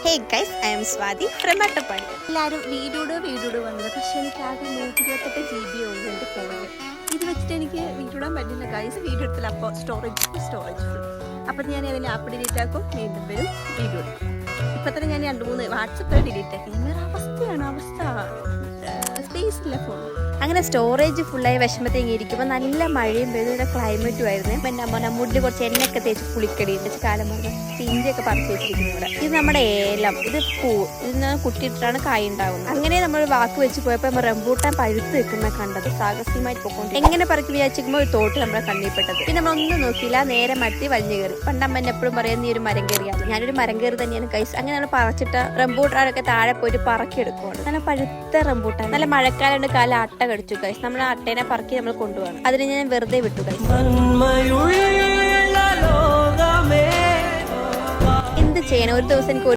Hey guys, I am Swati from Attapadi. എല്ലാവരും വീഡിയോട് വന്നത്. പക്ഷേ എനിക്ക് ആകെ 128 GB ഉള്ളൂ എൻ്റെ ഫോണിൽ. ഇത് വെച്ചിട്ട് എനിക്ക് വീഡിയോ ഇടാൻ പറ്റില്ല ഗൈസ്. വീഡിയോ എടുത്തില്ല, അപ്പോൾ സ്റ്റോറേജ് ഫുൾ. അപ്പം ഞാൻ അതിനെ ആപ്പ് ഡിലീറ്റ് ആക്കും, വീണ്ടും വരും വീഡിയോ എടുക്കും. ഇപ്പം തന്നെ ഞാൻ 2-3 വാട്സപ്പ് ഡിലീറ്റ് ആക്കി. വേറെ അവസ്ഥ സ്പേസ് ഇല്ല ഫോൺ. അങ്ങനെ സ്റ്റോറേജ് ഫുള്ളായി വിഷമത്തേക്ക് ഇരിക്കുമ്പോൾ നല്ല മഴയും പെയ്ത ക്ലൈമറ്റും ആയിരുന്നു. പിന്നെ അമ്മ മുടിൽ കുറച്ച് എണ്ണയൊക്കെ തേച്ച് കുളിക്കടിയുണ്ട്. കാലം പറഞ്ഞ പിഞ്ചൊക്കെ പറിച്ചു വെച്ചിരിക്കുന്നു ഇവിടെ. ഇത് നമ്മുടെ ഏലം, ഇത് പൂ, ഇതിന് കുട്ടിയിട്ടാണ് കായ് ഉണ്ടാവുന്നത്. അങ്ങനെ നമ്മൾ വാക്ക് വെച്ച് പോയപ്പോൾ റംബൂട്ടാൻ പഴുത്ത് വെക്കുന്ന കണ്ടത് സാഹസ്യമായിട്ട് പോയിക്കൊണ്ട് എങ്ങനെ പറക്കി വിചാരിച്ചിരിക്കുമ്പോൾ ഒരു തോട്ട് നമ്മളെ കണ്ണിപ്പെട്ടത്. പിന്നെ നമ്മളൊന്നും നോക്കിയില്ല, നേരെ മട്ടി വലിഞ്ഞു കയറി. പണ്ടമ്മ എപ്പോഴും പറയുന്ന ഈ ഒരു മരം കയറിയാണ്. ഞാനൊരു മരം കയറി തന്നെയാണ് കൈസ്. അങ്ങനെ നമ്മൾ പറിച്ചിട്ട് റംബൂട്ടാനൊക്കെ താഴെ പോയിട്ട് പറക്കിയെടുക്കുവാണ്. നല്ല പഴുത്ത റംബൂട്ടാൻ, നല്ല മഴക്കാലുണ്ട്, കാലം അട്ട കടിച്ചു കൈസ്. നമ്മൾ ആ അട്ടേനെ പറക്കി നമ്മൾ കൊണ്ടുപോകണം. അതിന് ഞാൻ വെറുതെ വിട്ടു കൈസ്. എന്ത് ചെയ്യണം, ഒരു ദിവസം എനിക്ക്